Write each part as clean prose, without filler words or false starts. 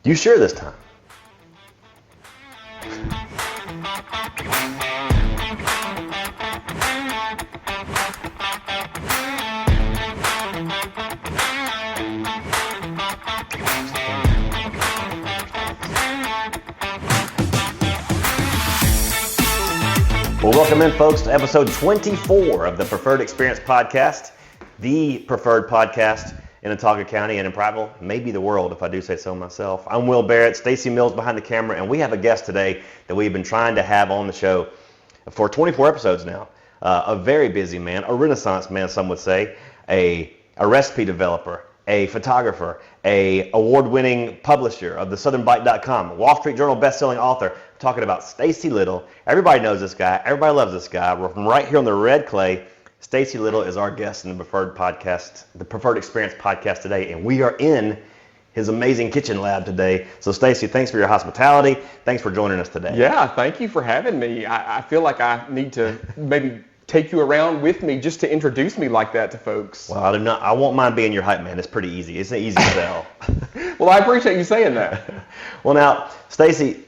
You sure this time? Well, welcome in, folks, to episode 24 of the Preferred Experience Podcast, the preferred podcast in Autauga County and in Prattville, maybe the world, if I do say so myself. I'm Will Barrett, Stacey Mills behind the camera, and we have a guest today that we've been trying to have on the show for 24 episodes now. A very busy man, a renaissance man, some would say, a recipe developer, a photographer, a award-winning publisher of the southernbite.com, Wall Street Journal bestselling author, talking about Stacey Little. Everybody knows this guy. Everybody loves this guy. We're from right here on the red clay. Stacey Little is our guest in the Preferred Experience Podcast today, and we are in his amazing kitchen lab today. So Stacey, thanks for your hospitality. Thanks for joining us today. Yeah, thank you for having me. I feel like I need to maybe take you around with me just to introduce me like that to folks. Well, I won't mind being your hype man. It's pretty easy. It's an easy sell. Well, I appreciate you saying that. Well, now, Stacey,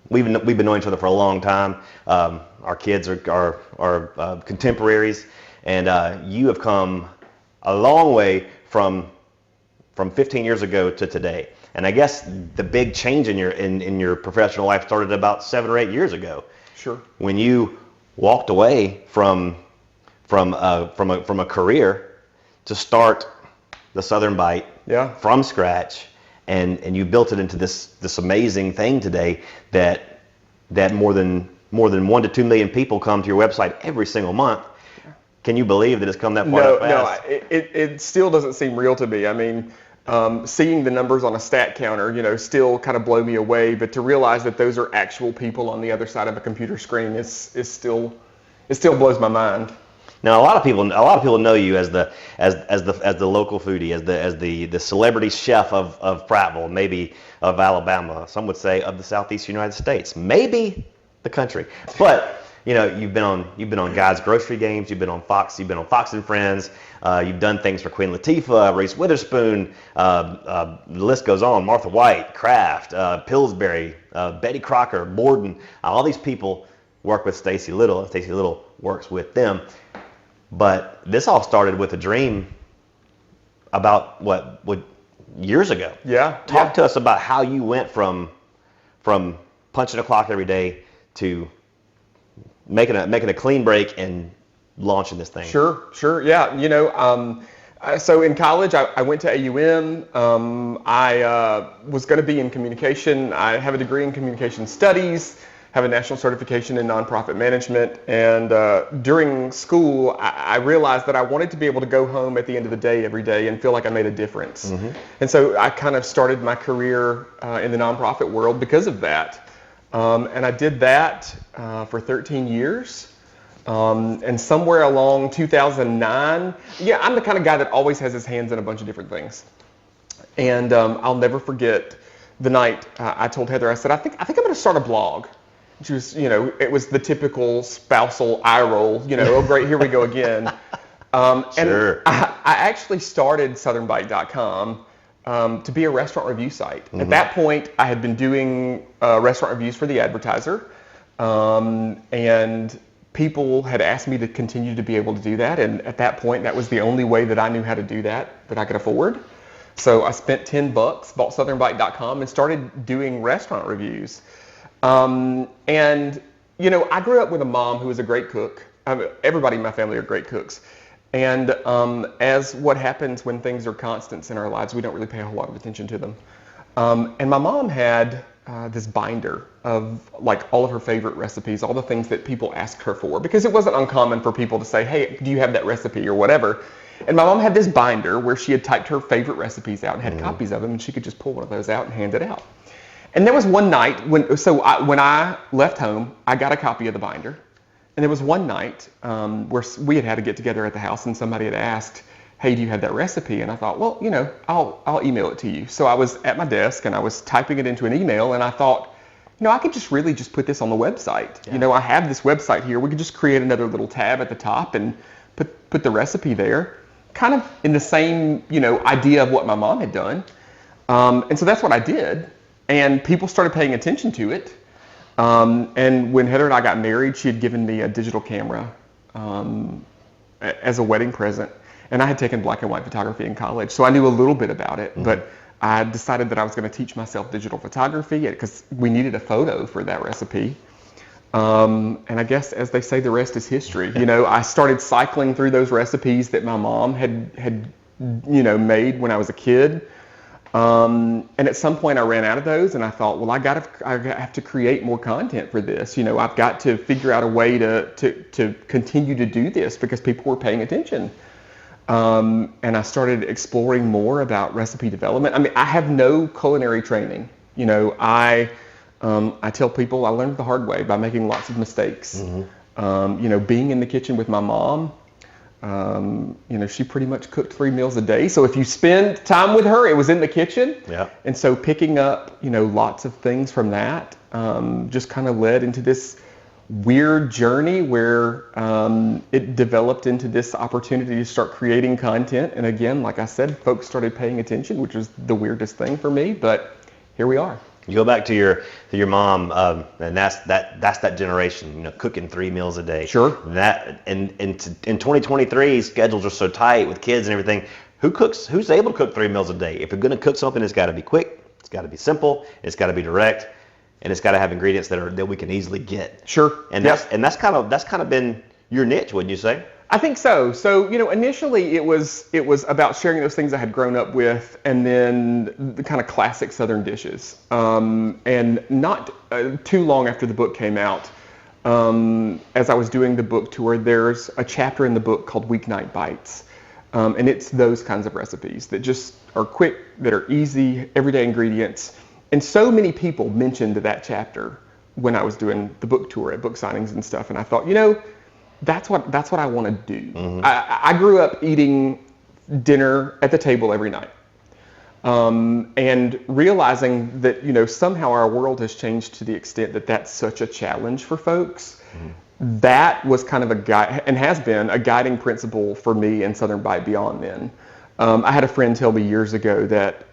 we've been knowing each other for a long time. Our kids are contemporaries, and you have come a long way from 15 years ago to today. And I guess the big change in your professional life started about 7 or 8 years ago. Sure. When you walked away from a career to start the Southern Bite from scratch, and you built it into this amazing thing today that more than 1 to 2 million people come to your website every single month. Can you believe that it's come that far that fast? No, it still doesn't seem real to me. I mean, seeing the numbers on a stat counter, still kind of blow me away. But to realize that those are actual people on the other side of a computer screen it still blows my mind. Now, a lot of people know you as the local foodie, as the celebrity chef of Prattville, maybe of Alabama. Some would say of the Southeast United States, maybe the country. But you've been on Guy's Grocery Games, you've been on Fox and Friends, you've done things for Queen Latifah, Reese Witherspoon, the list goes on. Martha White, Kraft, Pillsbury, Betty Crocker, Borden. All these people work with Stacey Little, and Stacey Little works with them. But this all started with a dream about what years ago. Yeah. Talk to us about how you went from punching a clock every day to making a clean break and launching this thing. Sure. Yeah. So in college, I went to AUM. I was going to be in communication. I have a degree in communication studies, have a national certification in nonprofit management. And during school, I realized that I wanted to be able to go home at the end of the day every day and feel like I made a difference. Mm-hmm. And so I kind of started my career in the nonprofit world because of that. And I did that for 13 years. And somewhere along 2009, I'm the kind of guy that always has his hands in a bunch of different things. And I'll never forget the night I told Heather, I said, I think I'm going to start a blog. Which was, it was the typical spousal eye roll, oh great, here we go again. Sure. And I actually started southernbite.com to be a restaurant review site. Mm-hmm. At that point, I had been doing restaurant reviews for the Advertiser, and people had asked me to continue to be able to do that. And at that point, that was the only way that I knew how to do that I could afford. So I spent $10, bought southernbite.com, and started doing restaurant reviews. I grew up with a mom who was a great cook. Everybody in my family are great cooks. And as what happens when things are constants in our lives, we don't really pay a whole lot of attention to them. And my mom had this binder of like all of her favorite recipes, all the things that people asked her for, because it wasn't uncommon for people to say, hey, do you have that recipe or whatever? And my mom had this binder where she had typed her favorite recipes out and had copies of them, and she could just pull one of those out and hand it out. And there was one night when I left home, I got a copy of the binder. And there was one night where we had to get together at the house, and somebody had asked, hey, do you have that recipe? And I thought, well, I'll email it to you. So I was at my desk and I was typing it into an email, and I thought, I could just really just put this on the website. Yeah. I have this website here. We could just create another little tab at the top and put the recipe there, kind of in the same, idea of what my mom had done. And so that's what I did. And people started paying attention to it. And when Heather and I got married, she had given me a digital camera as a wedding present. And I had taken black and white photography in college, so I knew a little bit about it. But I decided that I was going to teach myself digital photography because we needed a photo for that recipe. And I guess, as they say, the rest is history. I started cycling through those recipes that my mom had made when I was a kid. And at some point I ran out of those, and I thought, well, I have to create more content for this. I've got to figure out a way to continue to do this because people were paying attention. And I started exploring more about recipe development. I mean, I have no culinary training. I tell people I learned the hard way by making lots of mistakes. Being in the kitchen with my mom, she pretty much cooked 3 meals a day. So if you spend time with her, it was in the kitchen. Yeah. And so picking up, lots of things from that just kind of led into this weird journey where it developed into this opportunity to start creating content. And again, like I said, folks started paying attention, which was the weirdest thing for me, but here we are. You go back to your mom, and that's that generation, cooking 3 meals a day. Sure. That in 2023, schedules are so tight with kids and everything. Who's able to cook 3 meals a day? If you're going to cook something, it's got to be quick, it's got to be simple, it's got to be direct, and it's got to have ingredients that we can easily get. Sure. And that's kind of been your niche, wouldn't you say? I think so. So, initially it was about sharing those things I had grown up with, and then the kind of classic Southern dishes. And not too long after the book came out, as I was doing the book tour, there's a chapter in the book called Weeknight Bites. And it's those kinds of recipes that just are quick, that are easy, everyday ingredients. And so many people mentioned that chapter when I was doing the book tour at book signings and stuff. And I thought, that's what I want to do. Mm-hmm. I grew up eating dinner at the table every night, and realizing that somehow our world has changed to the extent that that's such a challenge for folks. Mm-hmm. That was kind of and has been a guiding principle for me in Southern Bite Beyond. Then I had a friend tell me years ago that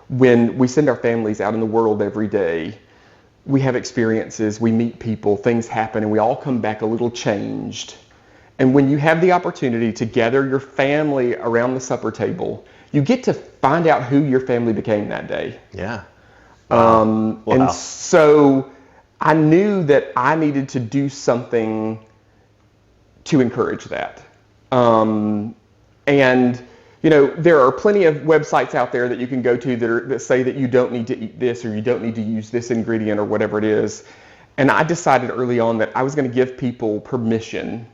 when we send our families out in the world every day, we have experiences, we meet people, things happen, and we all come back a little changed. And when you have the opportunity to gather your family around the supper table, you get to find out who your family became that day. Yeah. Wow. And so I knew that I needed to do something to encourage that. And there are plenty of websites out there that you can go to that say that you don't need to eat this, or you don't need to use this ingredient, or whatever it is. And I decided early on that I was going to give people permission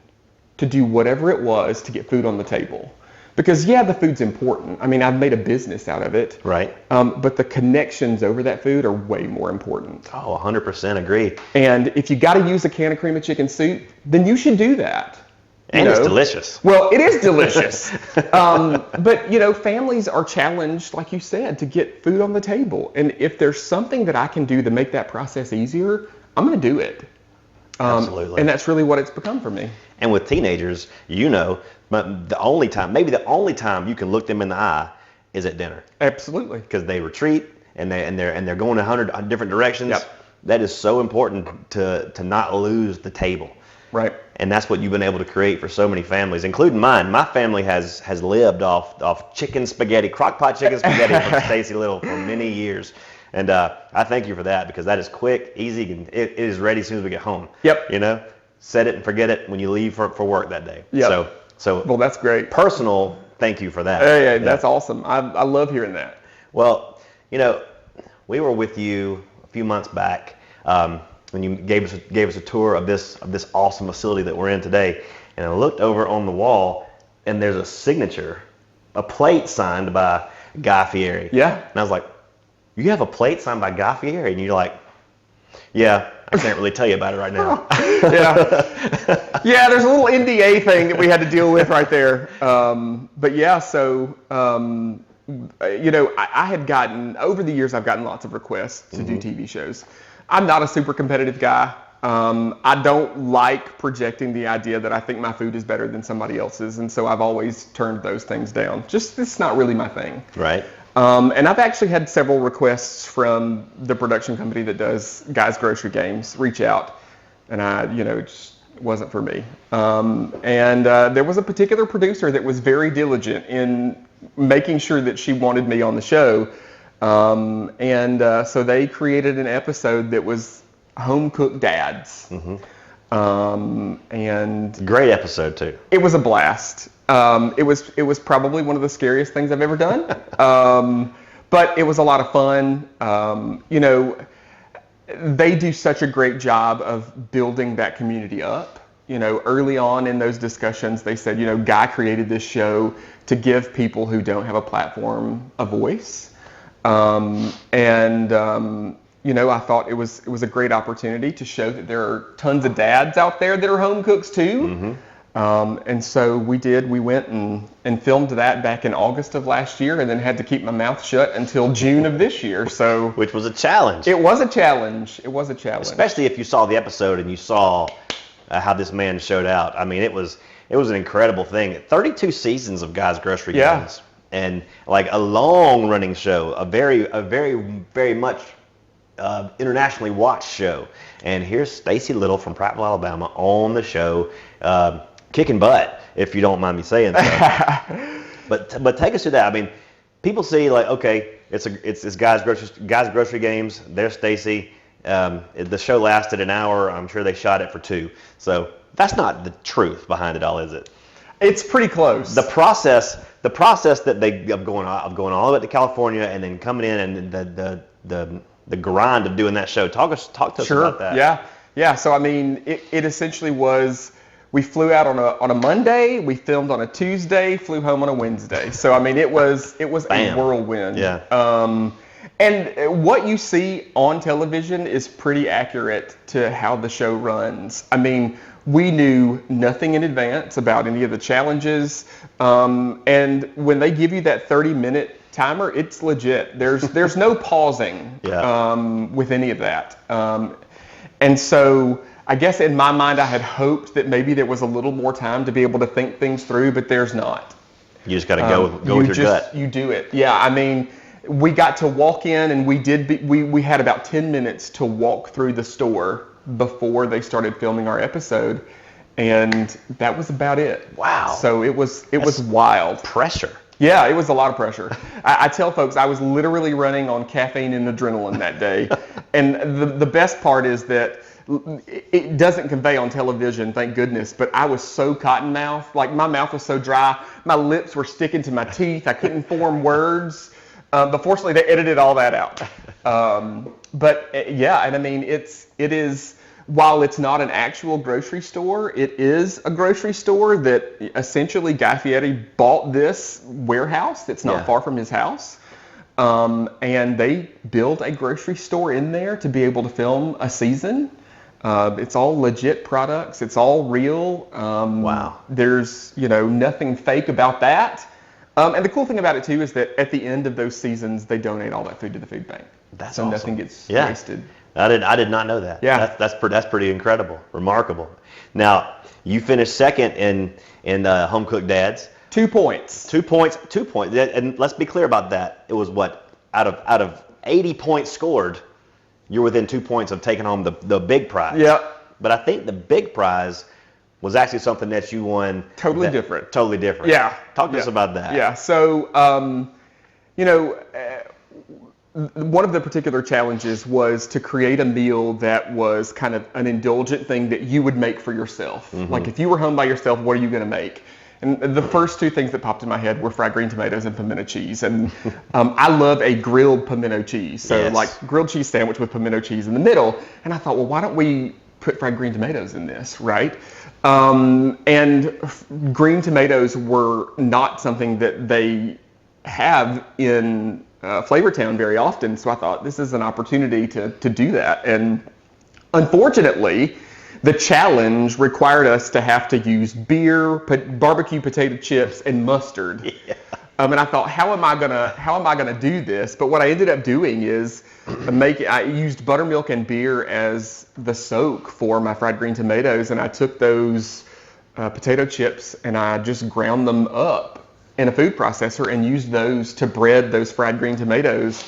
to do whatever it was to get food on the table. Because the food's important. I mean, I've made a business out of it. Right. But the connections over that food are way more important. Oh, 100% agree. And if you got to use a can of cream of chicken soup, then you should do that. And it's delicious. Well, it is delicious. But, families are challenged, like you said, to get food on the table. And if there's something that I can do to make that process easier, I'm going to do it. Absolutely. And that's really what it's become for me. And with teenagers, but the only time you can look them in the eye is at dinner. Absolutely. Because they retreat and they're going 100 different directions. Yep. That is so important to not lose the table. Right. And that's what you've been able to create for so many families, including mine. My family has lived off chicken spaghetti, crock-pot chicken spaghetti from Stacey Little for many years. And I thank you for that, because that is quick, easy, and it is ready as soon as we get home. Yep. Set it and forget it when you leave for work that day. Yep. So well, that's great. Personal, thank you for that. Yeah, that's awesome. I love hearing that. Well, we were with you a few months back when you gave us a tour of this awesome facility that we're in today, and I looked over on the wall, and there's a signature, a plate signed by Guy Fieri. Yeah. And I was like, you have a plate signed by Guy Fieri? And you're like, yeah, I can't really tell you about it right now. Yeah, there's a little NDA thing that we had to deal with right there. But yeah, so, I had gotten, over the years, I've gotten lots of requests to do TV shows. I'm not a super competitive guy. I don't like projecting the idea that I think my food is better than somebody else's. And so I've always turned those things down. Just, it's not really my thing. Right. And I've actually had several requests from the production company that does Guy's Grocery Games reach out, and it just wasn't for me. And there was a particular producer that was very diligent in making sure that she wanted me on the show. So they created an episode that was Home Cooked Dads. And Great episode too. it was a blast. It was probably one of the scariest things I've ever done. But it was a lot of fun. They do such a great job of building that community up. Early on in those discussions, they said, Guy created this show to give people who don't have a platform a voice. I thought it was a great opportunity to show that there are tons of dads out there that are home cooks too. And so we went and filmed that back in August of last year, and then had to keep my mouth shut until June of this year. So Which was a challenge. it was a challenge. Especially if you saw the episode and you saw how this man showed out. I mean, it was an incredible thing. 32 seasons of Guy's Grocery Games, and like a long running show, a very, very much internationally watched show. And here's Stacey Little from Prattville, Alabama on the show, kicking butt, if you don't mind me saying so. But take us through that. I mean, people see like, okay, it's Guy's Grocery Games. There's Stacy. The show lasted an hour. I'm sure they shot it for 2. So that's not the truth behind it all, is it? It's pretty close. The process that they of going all the way to California and then coming in, and the grind of doing that show. Talk to us about that. Yeah. So I mean, it essentially was. We flew out on a Monday. We filmed on a Tuesday. Flew home on a Wednesday. So I mean, it was a whirlwind. Yeah. And what you see on television is pretty accurate to how the show runs. I mean, we knew nothing in advance about any of the challenges. And when they give you that 30-minute timer, it's legit. There's no pausing with any of that. And so I guess in my mind, I had hoped that maybe there was a little more time to be able to think things through, but there's not. You just got to go with your gut. You do it. Yeah, I mean, we got to walk in, and we had about 10 minutes to walk through the store before they started filming our episode, and that was about it. Wow. So it was wild. Pressure. Yeah, it was a lot of pressure. I tell folks I was literally running on caffeine and adrenaline that day. And the best part is that it doesn't convey on television, thank goodness, but I was so cottonmouthed. Like, my mouth was so dry. My lips were sticking to my teeth. I couldn't form words. But fortunately, they edited all that out. Yeah, and I mean, it is, while it's not an actual grocery store, it is a grocery store that essentially Guy Fieri bought this warehouse that's not far from his house. And they built a grocery store in there to be able to film a season. It's all legit products. It's all real. Wow. There's, nothing fake about that. And the cool thing about it too is that at the end of those seasons, they donate all that food to the food bank. That's so awesome. Nothing gets wasted. I did not know that. Yeah. That's pretty incredible, remarkable. Now, you finished second in Home Cooked Dads. 2 points. 2 points. And let's be clear about that. It was what, out of 80 points scored, you're within 2 points of taking home the big prize. Yeah. But I think the big prize was actually something that you won. Totally different. Yeah. Talk to us about that. Yeah. So, one of the particular challenges was to create a meal that was kind of an indulgent thing that you would make for yourself. Mm-hmm. Like, if you were home by yourself, what are you going to make? And the first 2 things that popped in my head were fried green tomatoes and pimento cheese. And I love a grilled pimento cheese. So like grilled cheese sandwich with pimento cheese in the middle. And I thought, well, why don't we put fried green tomatoes in this, right? And green tomatoes were not something that they have in Flavortown very often. So I thought, this is an opportunity to do that. And unfortunately, the challenge required us to have to use beer, barbecue potato chips, and mustard. Yeah. And I thought, how am I gonna do this? But what I ended up doing is I used buttermilk and beer as the soak for my fried green tomatoes, and I took those potato chips and I just ground them up in a food processor and used those to bread those fried green tomatoes.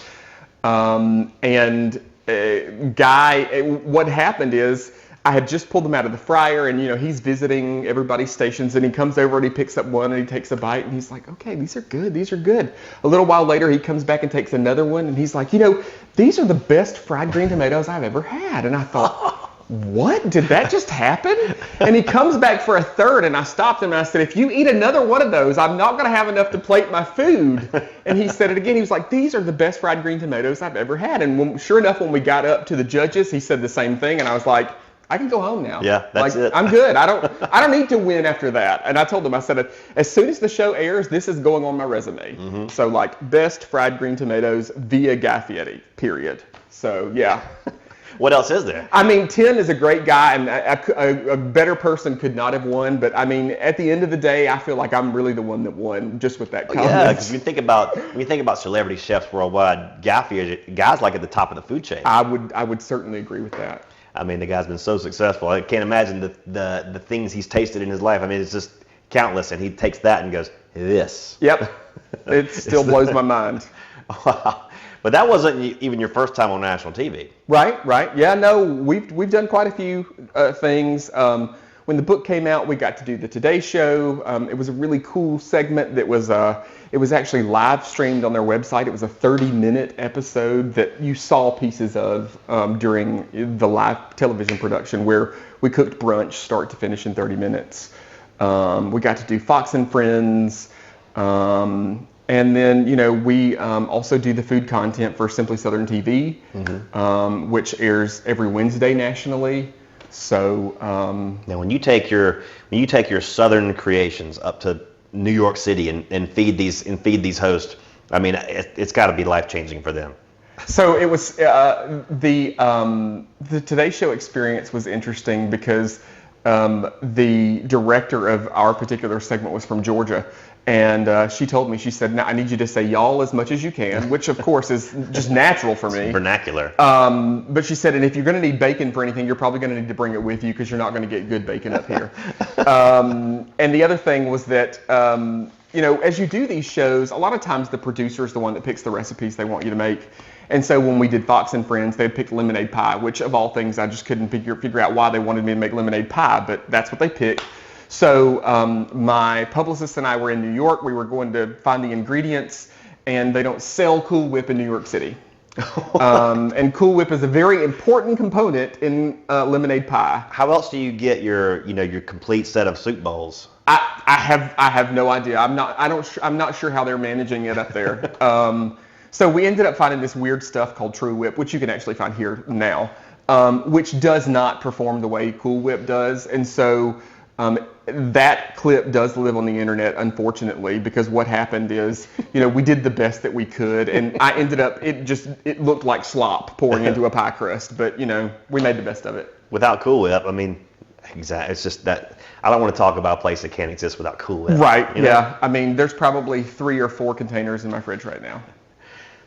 Guy, what happened is I had just pulled them out of the fryer, and he's visiting everybody's stations, and he comes over and he picks up one and he takes a bite, and he's like, okay, these are good. A little while later, he comes back and takes another one, and he's like, these are the best fried green tomatoes I've ever had. And I thought, what? Did that just happen? And he comes back for a third, and I stopped him and I said, if you eat another one of those, I'm not going to have enough to plate my food. And he said it again. He was like, these are the best fried green tomatoes I've ever had. And sure enough, when we got up to the judges, he said the same thing. And I was like, I can go home now. Yeah, that's it. I'm good. I don't need to win after that. And I told him, I said, as soon as the show airs, this is going on my resume. Mm-hmm. So best fried green tomatoes via Guy Fieri, period. So yeah. What else is there? 10 is a great guy, and a better person could not have won. But at the end of the day, I feel like I'm really the one that won just with that comment. Yeah, because when you think about celebrity chefs worldwide, Guy's like at the top of the food chain. I would certainly agree with that. The guy's been so successful. I can't imagine the things he's tasted in his life. It's just countless, and he takes that and goes, this. Yep. It still blows my mind. Wow. But that wasn't even your first time on national TV. Right. Yeah, no, we've done quite a few things. When the book came out, we got to do the Today Show. It was a really cool segment that was it was actually live streamed on their website. It was a 30-minute episode that you saw pieces of during the live television production, where we cooked brunch start to finish in 30 minutes. We got to do Fox and Friends. And then, we also do the food content for Simply Southern TV, mm-hmm. Which airs every Wednesday nationally. So now, when you take your Southern creations up to New York City and feed these hosts, it's got to be life-changing for them. So it was the Today Show experience was interesting because the director of our particular segment was from Georgia. And she told me, she said, "Now I need you to say y'all as much as you can," which of course is just natural for me. Vernacular. But she said, and if you're going to need bacon for anything, you're probably going to need to bring it with you because you're not going to get good bacon up here. And the other thing was that, as you do these shows, a lot of times the producer is the one that picks the recipes they want you to make. And so when we did Fox and Friends, they picked lemonade pie, which of all things, I just couldn't figure out why they wanted me to make lemonade pie, but that's what they picked. So my publicist and I were in New York. We were going to find the ingredients, and they don't sell Cool Whip in New York City. And Cool Whip is a very important component in lemonade pie. How else do you get your complete set of soup bowls? I have no idea. I'm not sure how they're managing it up there. So we ended up finding this weird stuff called True Whip, which you can actually find here now, which does not perform the way Cool Whip does, and so. That clip does live on the internet, unfortunately, because what happened is, we did the best that we could, and I ended up, it looked like slop pouring into a pie crust, but, we made the best of it. Without Cool Whip, exactly, it's just that, I don't want to talk about a place that can't exist without Cool Whip. Right, yeah. There's probably 3 or 4 containers in my fridge right now.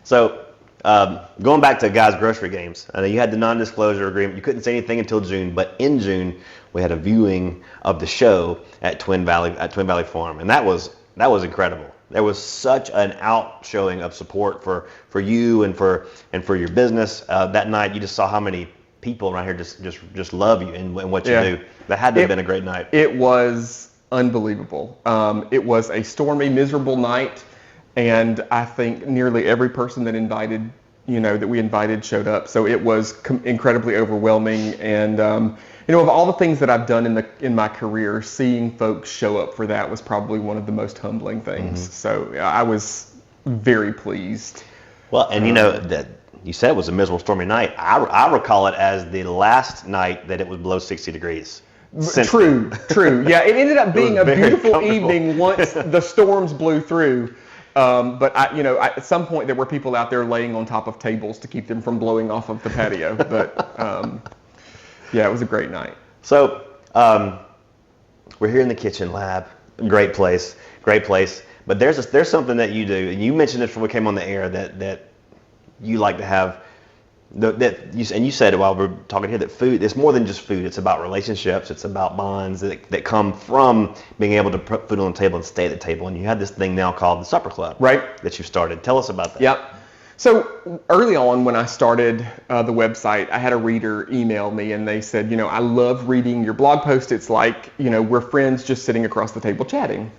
So, going back to Guy's Grocery Games, I know you had the non-disclosure agreement. You couldn't say anything until June, but in June we had a viewing of the show at Twin Valley Farm, and that was incredible. There was such an outshowing of support for you and for your business that night. You just saw how many people around here just love you and what you do. That had to have been a great night. It was unbelievable. It was a stormy, miserable night. And I think nearly every person that we invited showed up. So it was incredibly overwhelming. And, of all the things that I've done in my career, seeing folks show up for that was probably one of the most humbling things. Mm-hmm. So I was very pleased. Well, and that you said it was a miserable, stormy night. I recall it as the last night that it was below 60 degrees. True. Yeah, it ended up being a beautiful evening once the storms blew through. But at some point there were people out there laying on top of tables to keep them from blowing off of the patio. But yeah, it was a great night. So we're here in the kitchen lab. Great place. But there's something that you do, and you mentioned it before we came on the air that you like to have And you said it while we we're talking here that food, it's more than just food. It's about relationships. It's about bonds that come from being able to put food on the table and stay at the table. And you have this thing now called the Supper Club, right? That you started. Tell us about that. Yep. So early on when I started the website, I had a reader email me and they said, I love reading your blog post. It's like, we're friends just sitting across the table chatting.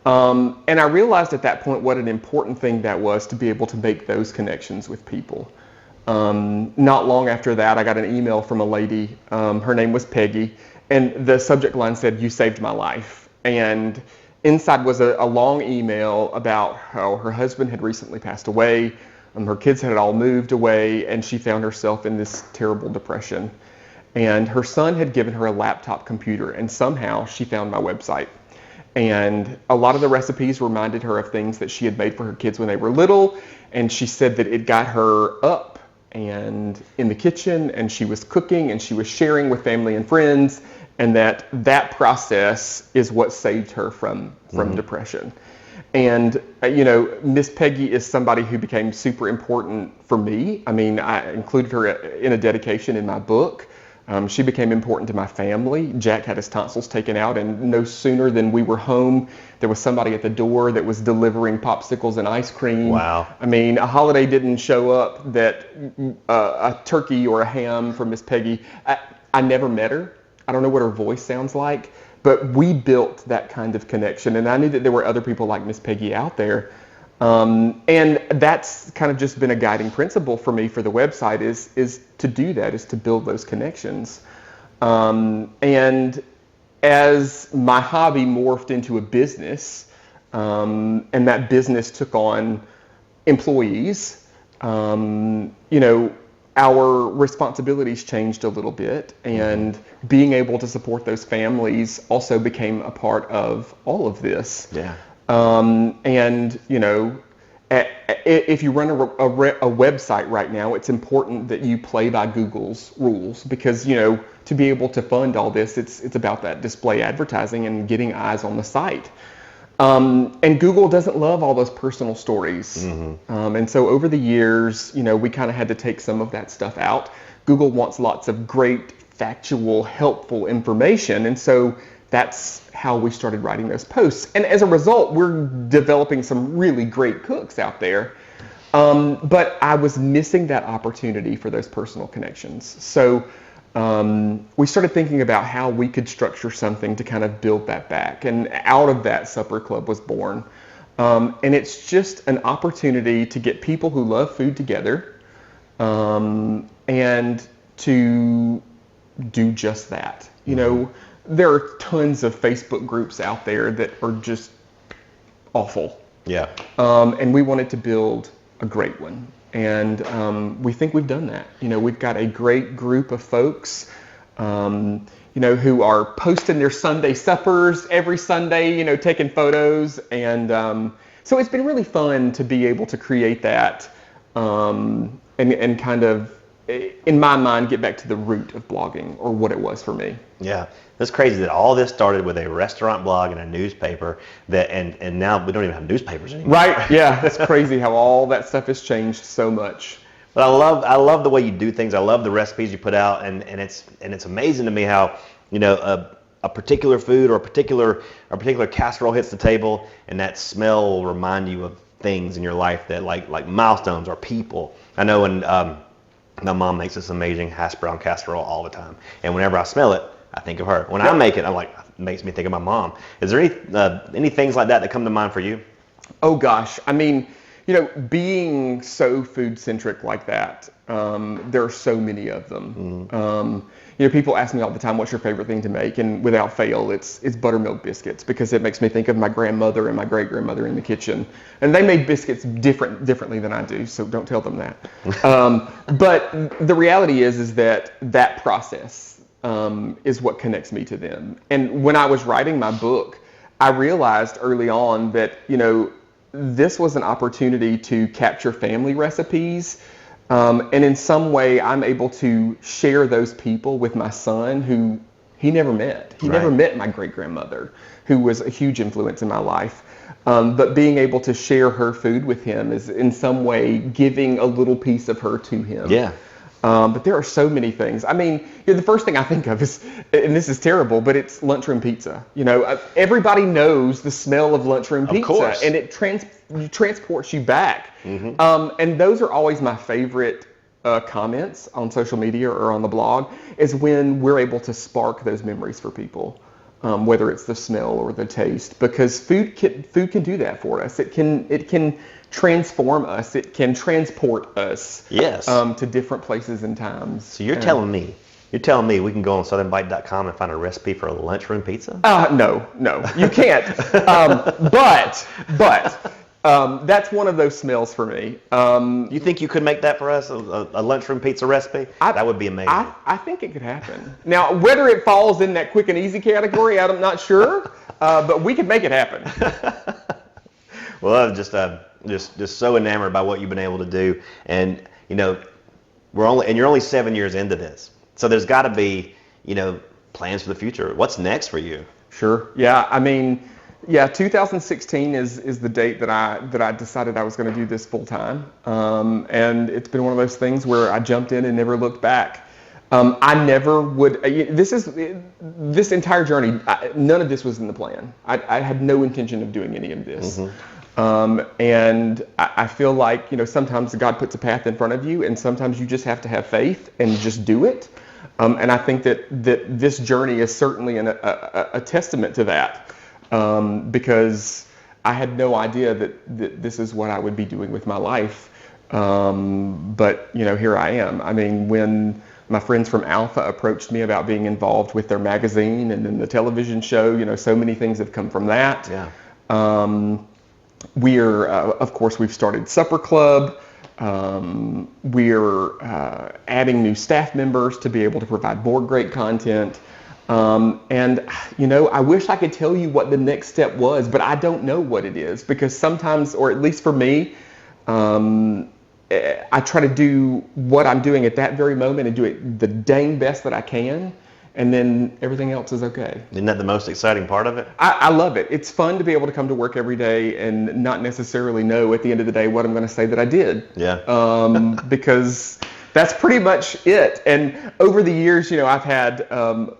And I realized at that point what an important thing that was to be able to make those connections with people. Not long after that, I got an email from a lady. Her name was Peggy, and the subject line said, "You saved my life." And inside was a long email about how her husband had recently passed away. Her kids had all moved away, and she found herself in this terrible depression. And her son had given her a laptop computer, and somehow she found my website. And a lot of the recipes reminded her of things that she had made for her kids when they were little, and she said that it got her up and in the kitchen, and she was cooking, and she was sharing with family and friends, and that process is what saved her from depression. And, Miss Peggy is somebody who became super important for me. I mean, I included her in a dedication in my book. She became important to my family. Jack had his tonsils taken out, and no sooner than we were home, there was somebody at the door that was delivering popsicles and ice cream. Wow. I mean, a holiday didn't show up that a turkey or a ham from Miss Peggy. I never met her. I don't know what her voice sounds like. But we built that kind of connection, and I knew that there were other people like Miss Peggy out there. And that's kind of just been a guiding principle for me for the website is to do that, is to build those connections. And as my hobby morphed into a business, and that business took on employees, our responsibilities changed a little bit, and being able to support those families also became a part of all of this. Yeah. And if you run a website right now, it's important that you play by Google's rules, because to be able to fund all this, it's about that display advertising and getting eyes on the site. And Google doesn't love all those personal stories. And so over the years, we kind of had to take some of that stuff out. Google wants lots of great, factual, helpful information. And so that's how we started writing those posts. And as a result, we're developing some really great cooks out there. But I was missing that opportunity for those personal connections. So we started thinking about how we could structure something to kind of build that back. And out of that, Supper Club was born. And it's just an opportunity to get people who love food together, and to do just that. There are tons of Facebook groups out there that are just awful. Yeah. And we wanted to build a great one. And we think we've done that. We've got a great group of folks, who are posting their Sunday suppers every Sunday, taking photos. And so it's been really fun to be able to create that and kind of, in my mind, get back to the root of blogging, or what it was for me. Yeah. That's crazy that all this started with a restaurant blog and a newspaper and now we don't even have newspapers anymore. Right. Yeah. That's crazy how all that stuff has changed so much. But I love the way you do things. I love the recipes you put out, and it's amazing to me how, a particular food or a particular casserole hits the table, and that smell will remind you of things in your life that like milestones or people. I know when my mom makes this amazing hash brown casserole all the time, and whenever I smell it, I think of her. When I make it, it makes me think of my mom. Is there any things like that come to mind for you? Oh gosh, I mean, being so food centric like that, there are so many of them. People ask me all the time, "What's your favorite thing to make?" And without fail, it's buttermilk biscuits, because it makes me think of my grandmother and my great grandmother in the kitchen, and they made biscuits differently than I do. So don't tell them that. But the reality is that process is what connects me to them. And when I was writing my book, I realized early on that, this was an opportunity to capture family recipes. And in some way, I'm able to share those people with my son, who he never met. He never met my great-grandmother, who was a huge influence in my life. But being able to share her food with him is in some way giving a little piece of her to him. Yeah. But there are so many things. I mean, the first thing I think of is, and this is terrible, but it's lunchroom pizza. Everybody knows the smell of lunchroom pizza, course. and it transports you back. And those are always my favorite comments on social media or on the blog, is when we're able to spark those memories for people, whether it's the smell or the taste, because food can do that for us. It can transform us. It can transport us to different places and times. So you're telling me we can go on southernbite.com and find a recipe for a lunchroom pizza? No, you can't. But that's one of those smells for me. You think you could make that for us, a lunchroom pizza recipe? That would be amazing. I think it could happen. Now, whether it falls in that quick and easy category, I'm not sure, but we could make it happen. Well, I'm just so enamored by what you've been able to do, and you're only 7 years into this, so there's got to be plans for the future. What's next for you? Sure. Yeah. I mean, 2016 is the date that I decided I was going to do this full time, and it's been one of those things where I jumped in and never looked back. I never would. This entire journey, none of this was in the plan. I had no intention of doing any of this. And I feel like, sometimes God puts a path in front of you, and sometimes you just have to have faith and just do it. And I think that this journey is certainly a testament to that, because I had no idea that this is what I would be doing with my life. But here I am. I mean, when my friends from Alpha approached me about being involved with their magazine and then the television show, so many things have come from that. Yeah. Of course, we've started Supper Club. We're adding new staff members to be able to provide more great content. And I wish I could tell you what the next step was, but I don't know what it is, because sometimes, or at least for me, I try to do what I'm doing at that very moment and do it the dang best that I can. And then everything else is okay. Isn't that the most exciting part of it? I love it. It's fun to be able to come to work every day and not necessarily know at the end of the day what I'm going to say that I did. Yeah. Because that's pretty much it. And over the years, I've had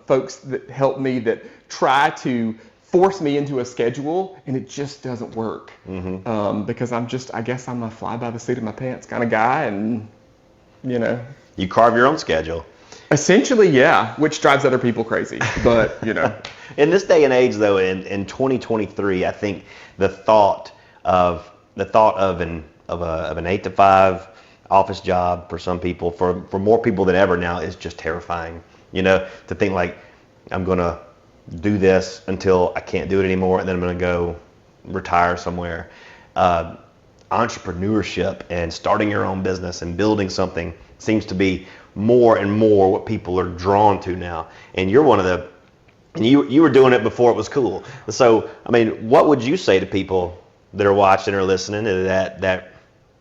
folks that help me that try to force me into a schedule, and it just doesn't work. Because I guess I'm a fly by the seat of my pants kind of guy, and You carve your own schedule. Essentially, yeah, which drives other people crazy, but In this day and age, though, in 2023, I think the thought of an 8-to-5 office job for some people, for more people than ever now, is just terrifying. To think like, I'm gonna do this until I can't do it anymore, and then I'm gonna go retire somewhere. Entrepreneurship and starting your own business and building something seems to be more and more what people are drawn to now. And you're one of the, and you were doing it before it was cool. So, I mean, what would you say to people that are watching or listening that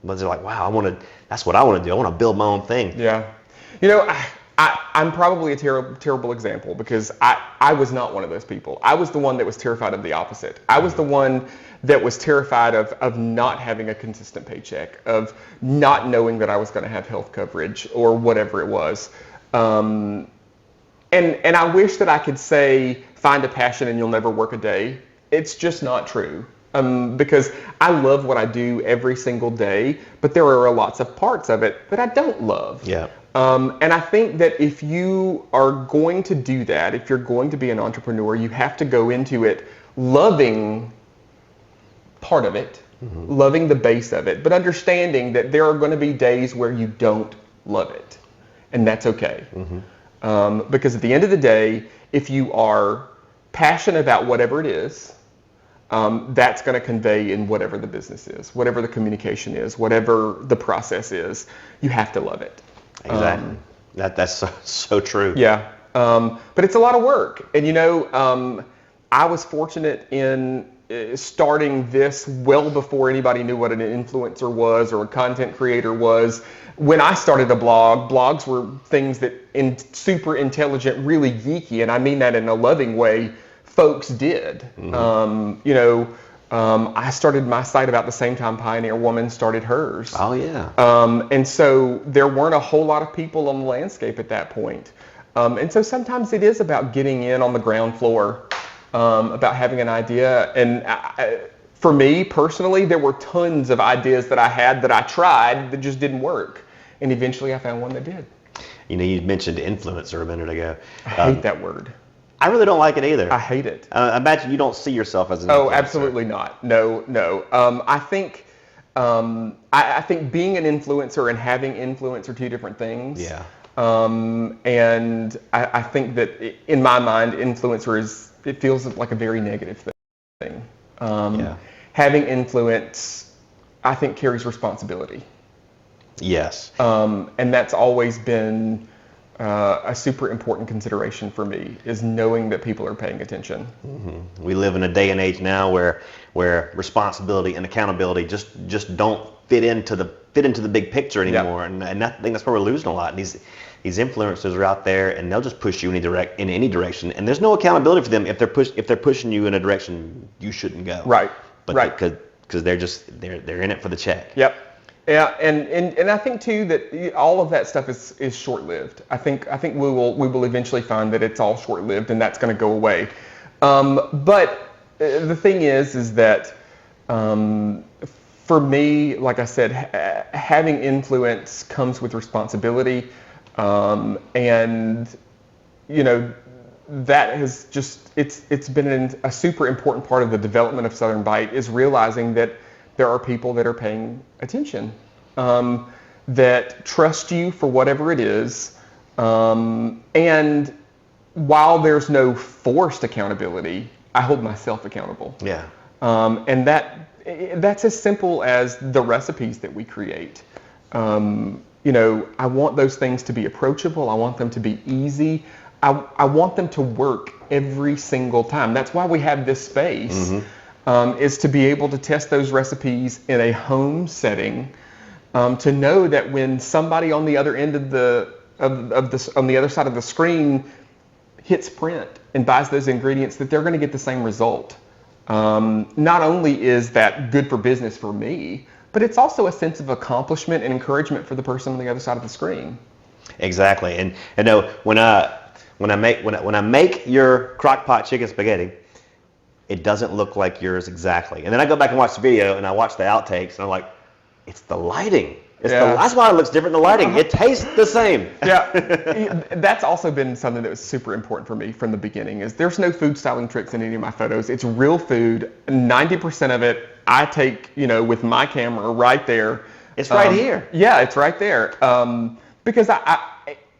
was like, wow, that's what I want to do. I want to build my own thing. Yeah. I'm probably a terrible example, because I was not one of those people. I was the one that was terrified of the opposite. I was the one that was terrified of not having a consistent paycheck, of not knowing that I was going to have health coverage or whatever it was. And I wish that I could say, find a passion and you'll never work a day. It's just not true. Because I love what I do every single day, but there are lots of parts of it that I don't love. Yeah. And I think that if you are going to do that, if you're going to be an entrepreneur, you have to go into it loving part of it, loving the base of it, but understanding that there are going to be days where you don't love it, and that's okay. Because at the end of the day, if you are passionate about whatever it is, that's going to convey in whatever the business is, whatever the communication is, whatever the process is. You have to love it. Exactly. That's so true. Yeah. But it's a lot of work. And I was fortunate in starting this well before anybody knew what an influencer was or a content creator was. When I started a blog, blogs were things that super intelligent, really geeky, and I mean that in a loving way, folks did. I started my site about the same time Pioneer Woman started hers. Oh, yeah. And so there weren't a whole lot of people on the landscape at that point. And so sometimes it is about getting in on the ground floor, about having an idea. And for me personally, there were tons of ideas that I had that I tried that just didn't work. And eventually I found one that did. You know, you mentioned influencer a minute ago. I hate that word. I really don't like it either. I hate it. I imagine you don't see yourself as an influencer. Oh, absolutely not. No. I think being an influencer and having influence are two different things. Yeah. And I think that in my mind, influencer it feels like a very negative thing. Having influence, I think, carries responsibility. Yes. And that's always been a super important consideration for me, is knowing that people are paying attention. Mm-hmm. We live in a day and age now where responsibility and accountability just don't fit into the big picture anymore. Yep. And I think that's where we're losing a lot. And these influencers are out there, and they'll just push you in any direction, and there's no accountability for them if they're pushing you in a direction you shouldn't go. Right. But right. Because they're in it for the check. Yep. Yeah, and I think too that all of that stuff is short-lived. I think we will eventually find that it's all short-lived, and that's going to go away. But the thing is that for me, like I said, having influence comes with responsibility, and you know that has just it's been a super important part of the development of Southern Bite, is realizing that there are people that are paying attention, that trust you for whatever it is. And while there's no forced accountability, I hold myself accountable. Yeah. And that's as simple as the recipes that we create. You know, I want those things to be approachable. I want them to be easy. I want them to work every single time. That's why we have this space. Mm-hmm. Is to be able to test those recipes in a home setting, to know that when somebody on the other end on the other side of the screen hits print and buys those ingredients, that they're going to get the same result. Not only is that good for business for me, but it's also a sense of accomplishment and encouragement for the person on the other side of the screen. Exactly, and I know when I make your crock pot chicken spaghetti, it doesn't look like yours exactly. And then I go back and watch the video, and I watch the outtakes, and I'm like, it's the lighting. That's why it looks different, the lighting. It tastes the same. Yeah, that's also been something that was super important for me from the beginning, is there's no food styling tricks in any of my photos. It's real food. 90% of it I take, with my camera right there. It's right here. Yeah, it's right there. Because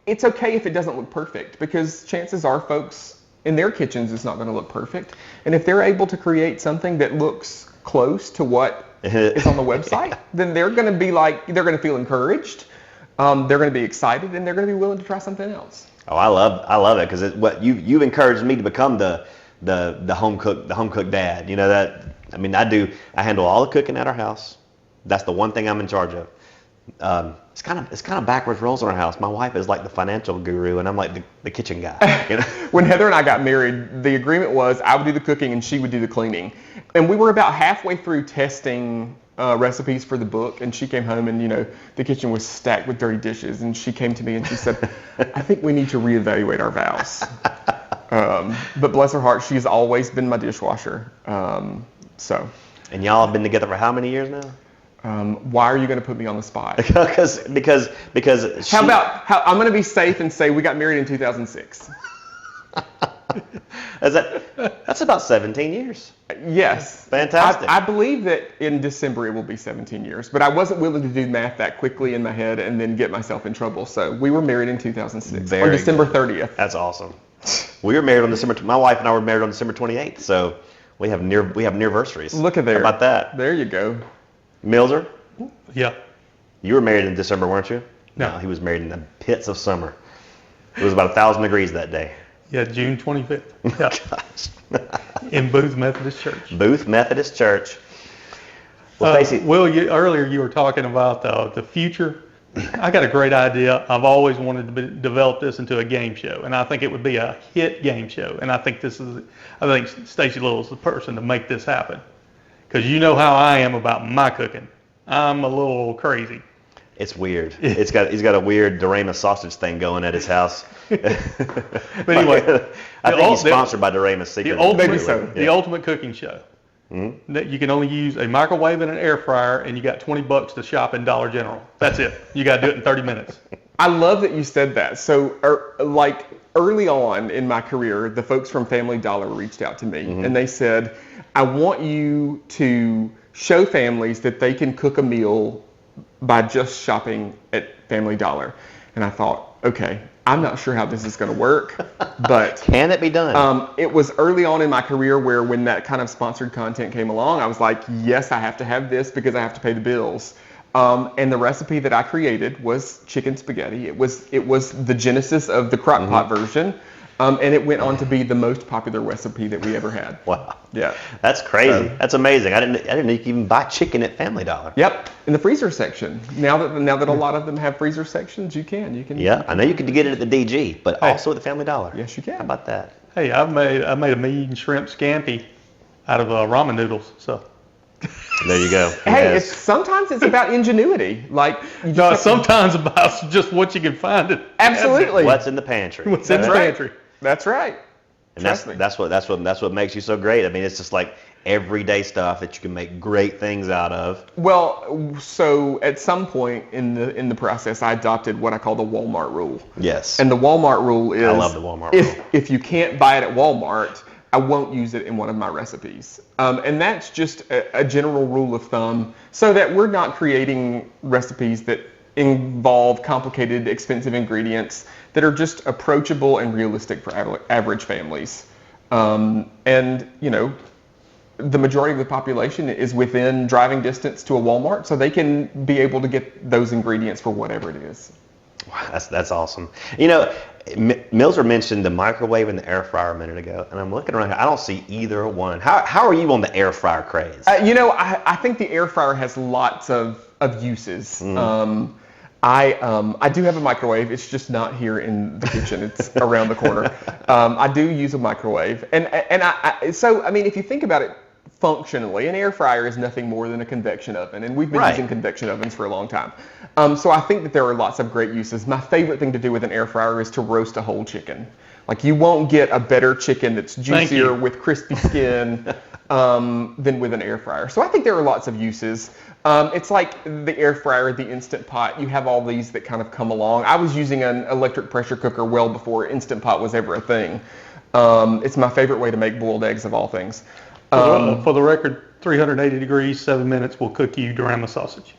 it's okay if it doesn't look perfect, because chances are folks in their kitchens it's not going to look perfect. And if they're able to create something that looks close to what is on the website, then they're going to feel encouraged. They're going to be excited, and they're going to be willing to try something else. Oh, I love it, because you've encouraged me to become the home cook dad. I handle all the cooking at our house. That's the one thing I'm in charge of. It's kind of backwards roles in our house. My wife is like the financial guru, and I'm like the kitchen guy. When Heather and I got married, the agreement was I would do the cooking and she would do the cleaning. And we were about halfway through testing recipes for the book, and she came home, and the kitchen was stacked with dirty dishes. And she came to me and she said, "I think we need to reevaluate our vows." But bless her heart, she's always been my dishwasher. And y'all have been together for how many years now? Why are you going to put me on the spot? Because I'm going to be safe and say we got married in 2006. That's about 17 years. Yes. Fantastic. I believe that in December it will be 17 years, but I wasn't willing to do math that quickly in my head and then get myself in trouble. So we were married in 2006 on December 30th. That's awesome. We were married on my wife and I were married on December 28th. So we have nearversaries. Look at there. How about that? There you go. Millzer? Yeah. You were married in December, weren't you? No, he was married in the pits of summer. It was about 1,000 degrees that day. Yeah, June 25th. Yeah. Gosh. In Booth Methodist Church. Booth Methodist Church. Well, Stacy. Will, earlier you were talking about the future. I got a great idea. I've always wanted to develop this into a game show, and I think it would be a hit game show. And I think Stacey Little is the person to make this happen. because you know how I am about my cooking. I'm a little crazy. It's weird. He's got a weird Doraemon sausage thing going at his house. But anyway, I think he's sponsored by Doraemon Secret. The ultimate cooking show. Mm-hmm. That you can only use a microwave and an air fryer, and you got $20 to shop in Dollar General. That's it. You got to do it in 30 minutes. I love that you said that. So, like early on in my career, the folks from Family Dollar reached out to me, and they said, "I want you to show families that they can cook a meal by just shopping at Family Dollar." And I thought, okay, I'm not sure how this is going to work, but can it be done? It was early on in my career where when that kind of sponsored content came along, I was like, yes, I have to have this because I have to pay the bills. And the recipe that I created was chicken spaghetti. It was the genesis of the crock pot version. And it went on to be the most popular recipe that we ever had. Wow. Yeah. That's crazy. That's amazing. I didn't know you could even buy chicken at Family Dollar. Yep. In the freezer section. Now that a lot of them have freezer sections, you can. Yeah. I know you could get it at the DG, but also at the Family Dollar. Yes, you can. How about that? Hey, I made a meat and shrimp scampi out of ramen noodles. So. There you go. Hey, sometimes it's about ingenuity. Sometimes about just what you can find. Absolutely. What's in the pantry? What's in the pantry? That's right. And that's what makes you so great. I mean, it's just like everyday stuff that you can make great things out of. Well, so at some point in the process, I adopted what I call the Walmart rule. Yes. And the Walmart rule is, I love the Walmart rule. If you can't buy it at Walmart, I won't use it in one of my recipes. And that's just a general rule of thumb so that we're not creating recipes that involve complicated, expensive ingredients that are just approachable and realistic for average families. And, the majority of the population is within driving distance to a Walmart, so they can be able to get those ingredients for whatever it is. Wow, that's awesome. Millzer mentioned the microwave and the air fryer a minute ago, and I'm looking around. I don't see either one. How are you on the air fryer craze? I think the air fryer has lots of uses. I do have a microwave. It's just not here in the kitchen. It's around the corner. I do use a microwave, and if you think about it functionally, an air fryer is nothing more than a convection oven, and we've been using convection ovens for a long time. So I think that there are lots of great uses. My favorite thing to do with an air fryer is to roast a whole chicken. Like, you won't get a better chicken that's juicier with crispy skin than with an air fryer. So I think there are lots of uses. It's like the air fryer, the Instant Pot. You have all these that kind of come along. I was using an electric pressure cooker well before Instant Pot was ever a thing. It's my favorite way to make boiled eggs of all things. For the record, 380 degrees, 7 minutes will cook you Doraemon sausage.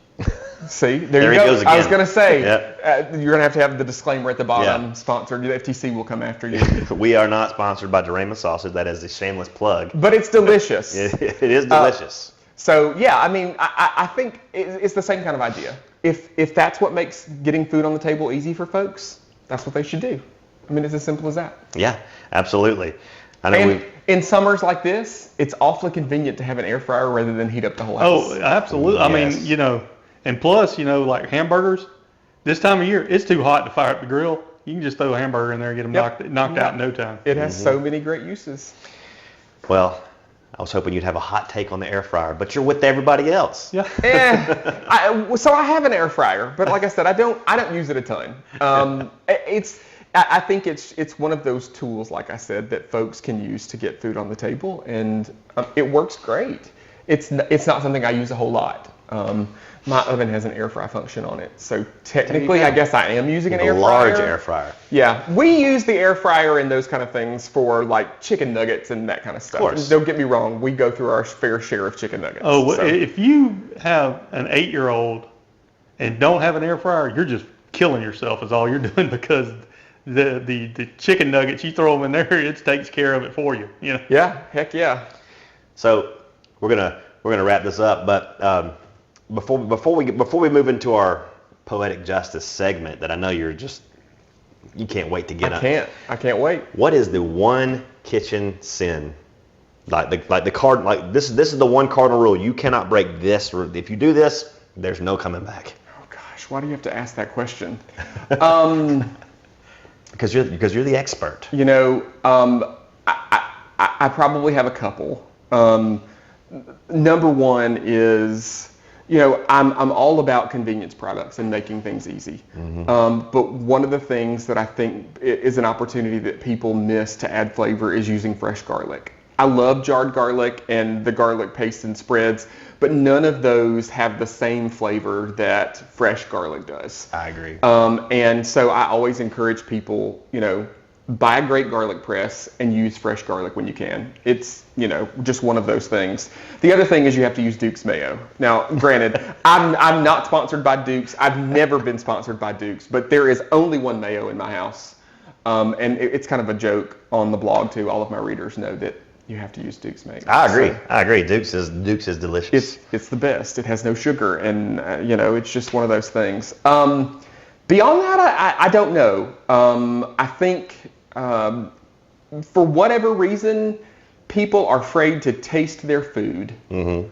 See, there you go. Goes again. I was going to say, you're going to have the disclaimer at the bottom. Yeah. Sponsored. The FTC will come after you. We are not sponsored by Doraemon sausage. That is a shameless plug. But it's delicious. It is delicious. I think it's the same kind of idea. If that's what makes getting food on the table easy for folks, that's what they should do. I mean, it's as simple as that. Yeah, absolutely. I know. In summers like this, it's awfully convenient to have an air fryer rather than heat up the whole house. Oh, absolutely. I mean, and plus, like hamburgers, this time of year, it's too hot to fire up the grill. You can just throw a hamburger in there and get them knocked out in no time. It has so many great uses. Well, I was hoping you'd have a hot take on the air fryer, but you're with everybody else. Yeah. So I have an air fryer, but like I said, I don't use it a ton. I think it's one of those tools, like I said, that folks can use to get food on the table, and it works great. It's not something I use a whole lot. My oven has an air fry function on it, so technically I guess I am using an air fryer. Large air fryer. Yeah, we use the air fryer and those kind of things for like chicken nuggets and that kind of stuff. Of course. Don't get me wrong, we go through our fair share of chicken nuggets. Oh, so. If you have an 8-year-old and don't have an air fryer, you're just killing yourself is all you're doing, because the chicken nuggets, you throw them in there, it takes care of it for you. Yeah, heck yeah. So we're gonna wrap this up, but before we move into our poetic justice segment that I know you can't wait to get on. I can't wait. What is the one kitchen sin? This is the one cardinal rule. You cannot break this. If you do this, there's no coming back. Oh gosh, why do you have to ask that question? Because you're the expert. I probably have a couple. Number one is, I'm all about convenience products and making things easy. But one of the things that I think is an opportunity that people miss to add flavor is using fresh garlic. I love jarred garlic and the garlic paste and spreads, but none of those have the same flavor that fresh garlic does. I agree. And so I always encourage people, buy a great garlic press and use fresh garlic when you can. It's, just one of those things. The other thing is you have to use Duke's mayo. Now, granted, I'm not sponsored by Duke's. I've never been sponsored by Duke's, but there is only one mayo in my house. And it's kind of a joke on the blog too. All of my readers know that you have to use Duke's mayo. I agree. Duke's is delicious. It's the best. It has no sugar, and it's just one of those things. Beyond that, I don't know. I think for whatever reason, people are afraid to taste their food. And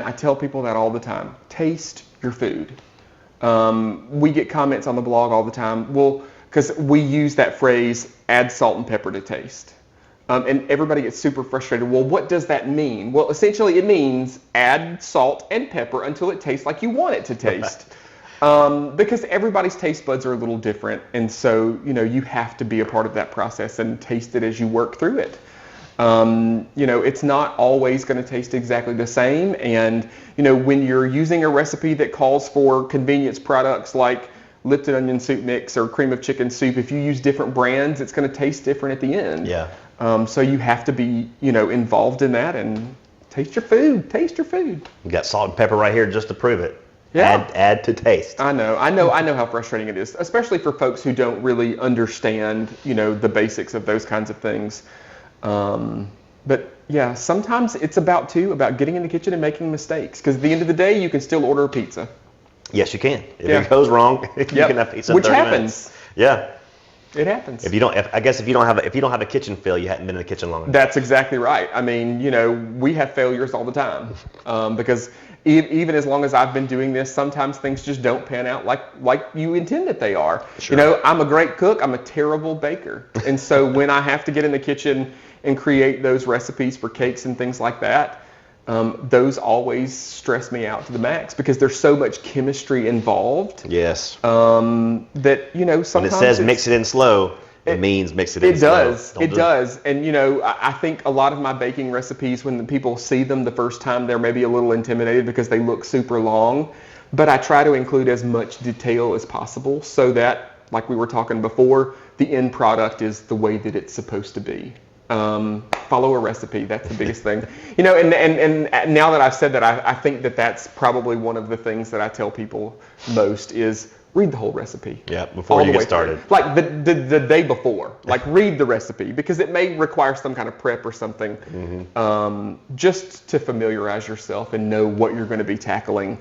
I tell people that all the time. Taste your food. We get comments on the blog all the time. Well, because we use that phrase, add salt and pepper to taste. And everybody gets super frustrated. Well, what does that mean? Well, essentially it means add salt and pepper until it tastes like you want it to taste. Because everybody's taste buds are a little different. And so, you have to be a part of that process and taste it as you work through it. It's not always going to taste exactly the same. And, when you're using a recipe that calls for convenience products like Lipton onion soup mix or cream of chicken soup, if you use different brands, it's going to taste different at the end. Yeah. So you have to be, involved in that and taste your food. Taste your food. You got salt and pepper right here just to prove it. Yeah. Add to taste. I know how frustrating it is, especially for folks who don't really understand, the basics of those kinds of things. But yeah, sometimes it's about getting in the kitchen and making mistakes. Because at the end of the day, you can still order a pizza. Yes, you can. If it goes wrong, you can have pizza in 30 happens. minutes. Yeah. It happens. If you don't have a kitchen feel, you haven't been in the kitchen long enough. That's exactly right. I mean, we have failures all the time because even as long as I've been doing this, sometimes things just don't pan out like you intend that they are. Sure. I'm a great cook. I'm a terrible baker, and so when I have to get in the kitchen and create those recipes for cakes and things like that, those always stress me out to the max because there's so much chemistry involved. Yes. That sometimes when it says mix it in slow, it means mix it in slow. It does. And I think a lot of my baking recipes, when the people see them the first time, they're maybe a little intimidated because they look super long. But I try to include as much detail as possible so that, like we were talking before, the end product is the way that it's supposed to be. Follow a recipe. That's the biggest thing. And now that I've said that, I think that that's probably one of the things that I tell people most is read the whole recipe. Yeah, before you get started. Like the day before. Like read the recipe because it may require some kind of prep or something. Just to familiarize yourself and know what you're going to be tackling.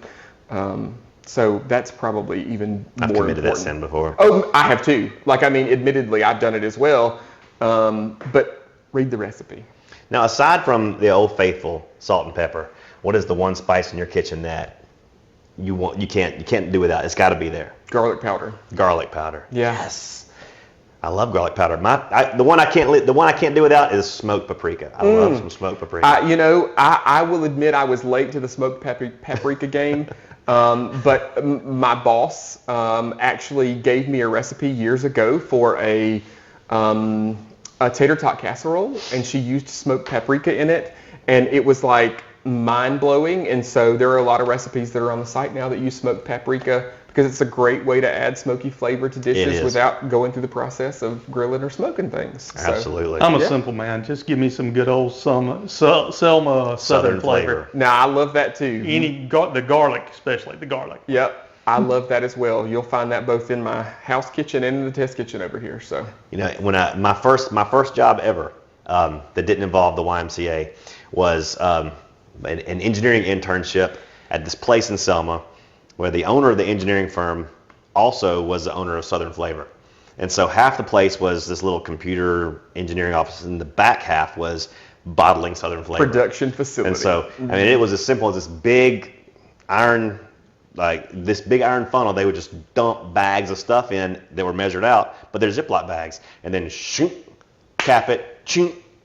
So that's probably even more important. I've committed that sin before. Oh, I have too. Admittedly, I've done it as well. But read the recipe. Now, aside from the old faithful salt and pepper, what is the one spice in your kitchen that you can't do without? It's got to be there. Garlic powder. Garlic powder. Yeah. Yes. I love garlic powder. The one I can't do without is smoked paprika. I love some smoked paprika. I will admit I was late to the smoked paprika game. But my boss actually gave me a recipe years ago for a tater tot casserole, and she used smoked paprika in it, and it was like mind-blowing. And so there are a lot of recipes that are on the site now that use smoked paprika because it's a great way to add smoky flavor to dishes without going through the process of grilling or smoking things. Absolutely. I'm a simple man. Just give me some good old Selma Southern flavor. Now, I love that too. The garlic, especially the garlic. Yep. I love that as well. You'll find that both in my house kitchen and in the test kitchen over here. So when my first job ever that didn't involve the YMCA was an engineering internship at this place in Selma, where the owner of the engineering firm also was the owner of Southern Flavor, and so half the place was this little computer engineering office, and the back half was bottling Southern Flavor production facility. And so it was as simple as this big iron. Like this big iron funnel, they would just dump bags of stuff in that were measured out, but they're Ziploc bags, and then shoot, cap it,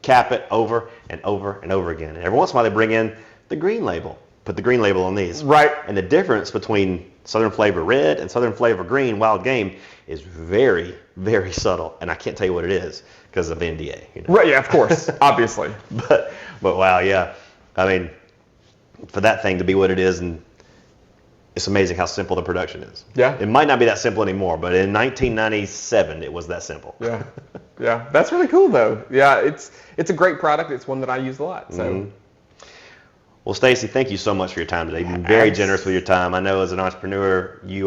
cap it over and over and over again. And every once in a while they bring in the green label. Put the green label on these. Right. And the difference between Southern Flavor Red and Southern Flavor Green Wild Game is very, very subtle. And I can't tell you what it is because of NDA. You know? Right, yeah, of course, obviously. But wow, yeah. I mean, for that thing to be what it is, and it's amazing how simple the production is. Yeah. It might not be that simple anymore, but in 1997, it was that simple. Yeah. Yeah. That's really cool, though. Yeah, it's a great product. It's one that I use a lot. So. Mm-hmm. Well, Stacy, thank you so much for your time today. You've been very generous with your time. I know as an entrepreneur, you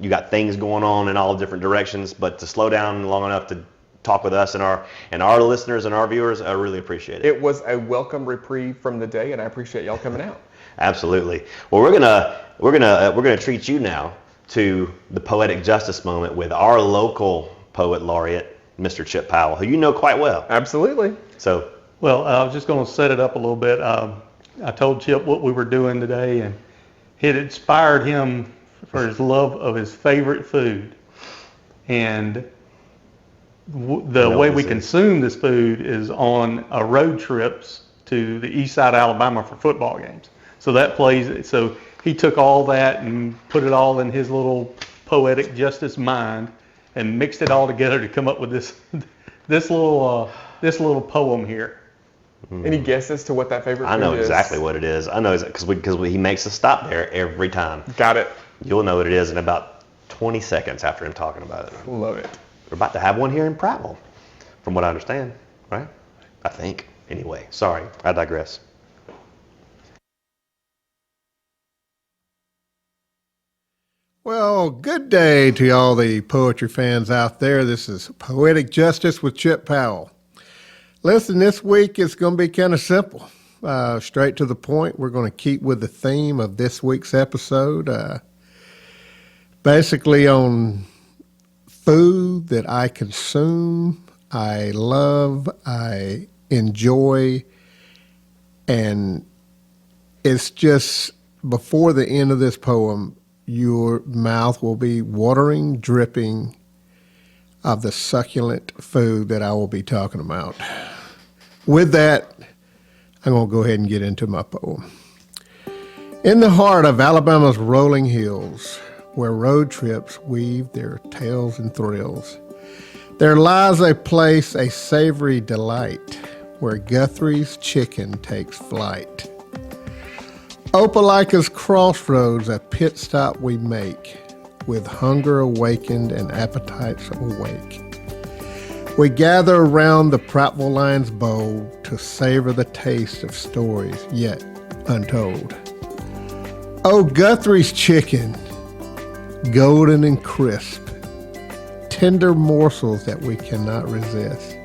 got things going on in all different directions, but to slow down long enough to talk with us and our listeners and our viewers, I really appreciate it. It was a welcome reprieve from the day, and I appreciate y'all coming out. Absolutely. Well, we're gonna treat you now to the poetic justice moment with our local poet laureate, Mr. Chip Powell, who you know quite well. Absolutely. So, Well, I was just going to set it up a little bit. I told Chip what we were doing today, and it inspired him for his love of his favorite food. And the way we consume this food is on road trips to the east side of Alabama for football games. So he took all that and put it all in his little poetic justice mind and mixed it all together to come up with this little poem here. Any guesses to what that favorite food is? I know exactly what it is. I know because he makes us stop there every time. Got it. You'll know what it is in about 20 seconds after him talking about it. Love it. We're about to have one here in Prattville, from what I understand, right? I think. Anyway, sorry, I digress. Well, good day to all the poetry fans out there. This is Poetic Justice with Chip Powell. Listen, this week it's going to be kind of simple. Straight to the point. We're going to keep with the theme of this week's episode. Basically on food that I consume, I love, I enjoy, and it's just before the end of this poem, your mouth will be watering, dripping of the succulent food that I will be talking about. With that, I'm going to go ahead and get into my poem. In the heart of Alabama's rolling hills, where road trips weave their tales and thrills, there lies a place, a savory delight, where Guthrie's chicken takes flight. Opelika's crossroads, a pit stop we make, with hunger awakened and appetites awake. We gather around the Prattville Lion's bowl to savor the taste of stories yet untold. Oh, Guthrie's chicken, golden and crisp, tender morsels that we cannot resist.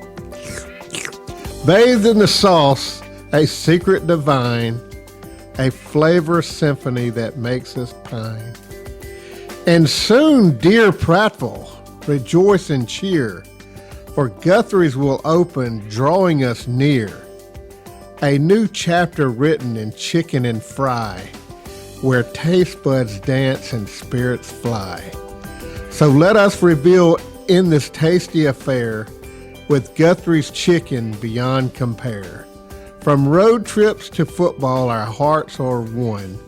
Bathed in the sauce, a secret divine, a flavor symphony that makes us pine. And soon, dear Prattville, rejoice and cheer, for Guthrie's will open, drawing us near. A new chapter written in chicken and fry, where taste buds dance and spirits fly. So let us reveal in this tasty affair, with Guthrie's chicken beyond compare. From road trips to football, our hearts are one,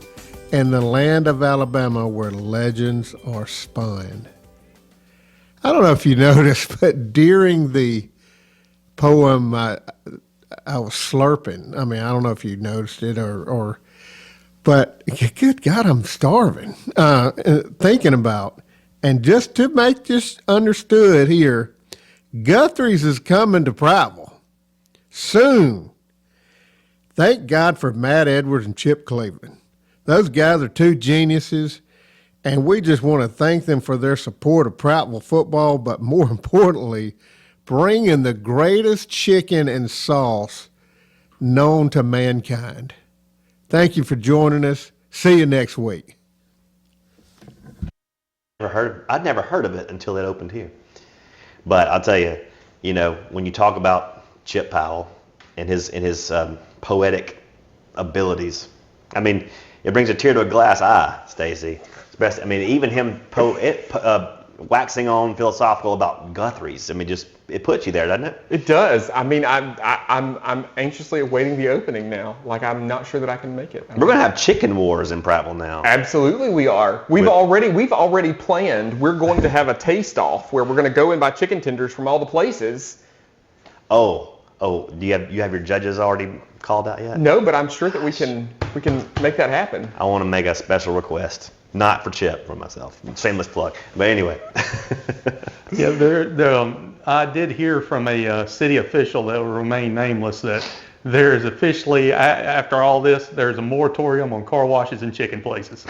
in the land of Alabama where legends are spun. I don't know if you noticed, but during the poem, I was slurping. I mean, I don't know if you noticed it but good God, I'm starving. Thinking about, and just to make this understood here, Guthrie's is coming to Prattville soon. Thank God for Matt Edwards and Chip Cleveland. Those guys are two geniuses, and we just want to thank them for their support of Prattville football, but more importantly, bringing the greatest chicken and sauce known to mankind. Thank you for joining us. See you next week. I'd never heard of it until it opened here. But I'll tell you, when you talk about Chip Powell and his poetic abilities, I mean, it brings a tear to a glass eye, Stacy. Even him waxing on philosophical about Guthrie's. I mean, just it puts you there, doesn't it? It does. I mean, I'm anxiously awaiting the opening now. Like, I'm not sure that I can make it. We're going to have chicken wars in Prattville now. Absolutely, we are. We've already planned. We're going to have a taste off where we're going to go and buy chicken tenders from all the places. Oh, do you have your judges already called out yet? No, but I'm sure that we can make that happen. I want to make a special request, not for Chip, for myself. Shameless plug. But anyway. Yeah, I did hear from a city official that will remain nameless that there is officially, after all this, there's a moratorium on car washes and chicken places.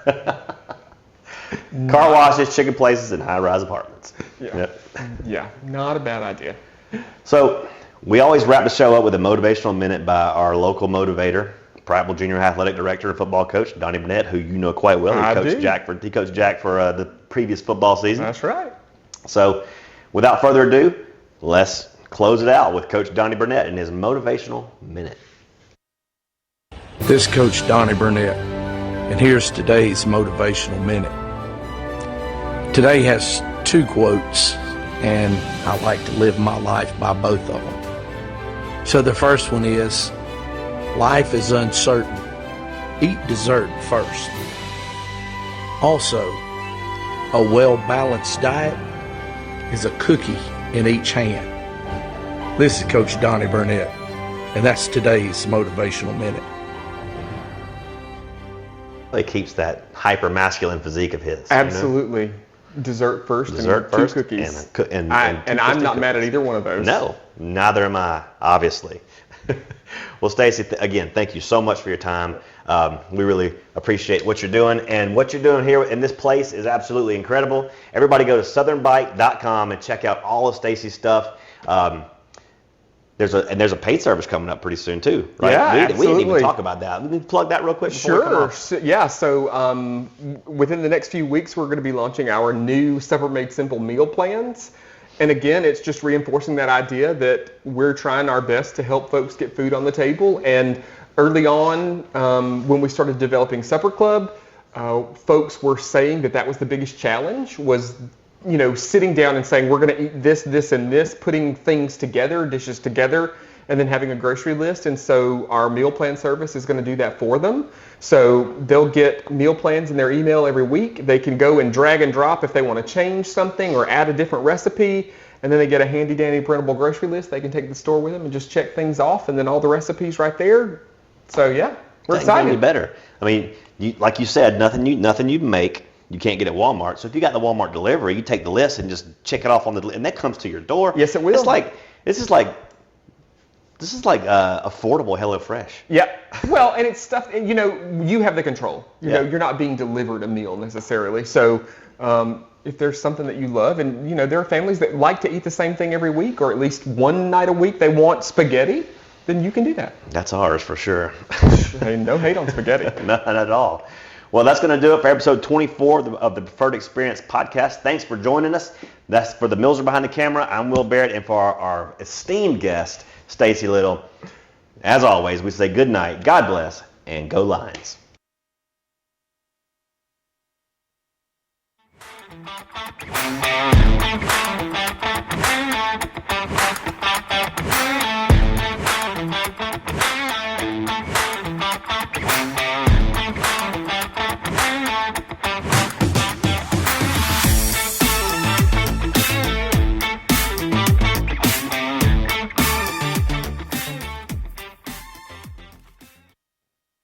Car washes, chicken places, and high-rise apartments. Yeah. Yep. Yeah, not a bad idea. So we always wrap the show up with a motivational minute by our local motivator, Prattville Junior Athletic Director and football coach, Donny Burnett, who you know quite well. He coached Jack for the previous football season. That's right. So without further ado, let's close it out with Coach Donny Burnett and his motivational minute. This is Coach Donny Burnett, and here's today's motivational minute. Today has 2 quotes, and I like to live my life by both of them. So the first one is, life is uncertain. Eat dessert first. Also, a well-balanced diet is a cookie in each hand. This is Coach Donny Burnett, and that's today's motivational minute. He keeps that hyper-masculine physique of his. Absolutely. You know? Dessert first Dessert and first 2 cookies. And I'm not mad at either one of those. No, neither am I, obviously. Well, Stacy, again, thank you so much for your time. We really appreciate what you're doing, and what you're doing here in this place is absolutely incredible. Everybody go to southernbite.com and check out all of Stacy's stuff. There's a paid service coming up pretty soon too, right? Yeah, absolutely. We didn't even talk about that. Let me plug that real quick before we come Sure. off. So within the next few weeks, we're going to be launching our new Supper Made Simple meal plans. And again, it's just reinforcing that idea that we're trying our best to help folks get food on the table. And early on, when we started developing Supper Club, folks were saying that was the biggest challenge, was sitting down and saying, we're going to eat this, this, and this, putting things together, dishes together, and then having a grocery list. And so our meal plan service is going to do that for them. So they'll get meal plans in their email every week. They can go and drag and drop if they want to change something or add a different recipe. And then they get a handy dandy printable grocery list they can take to the store with them and just check things off, and then all the recipes right there. So yeah, we're excited. Any better. I mean, like you said, nothing you make, you can't get at Walmart. So if you got the Walmart delivery, you take the list and just check it off on the, and that comes to your door. Yes, it will. This is like affordable HelloFresh. Yeah. Well, and it's stuff, and you have the control. You're not being delivered a meal necessarily. So if there's something that you love, and there are families that like to eat the same thing every week, or at least one night a week they want spaghetti, then you can do that. That's ours for sure. Hey, no hate on spaghetti. None at all. Well, that's going to do it for episode 24 of the Preferred Experience podcast. Thanks for joining us. That's for the Millzer behind the camera. I'm Will Barrett, and for our esteemed guest, Stacey Little. As always, we say good night, God bless, and go Lions.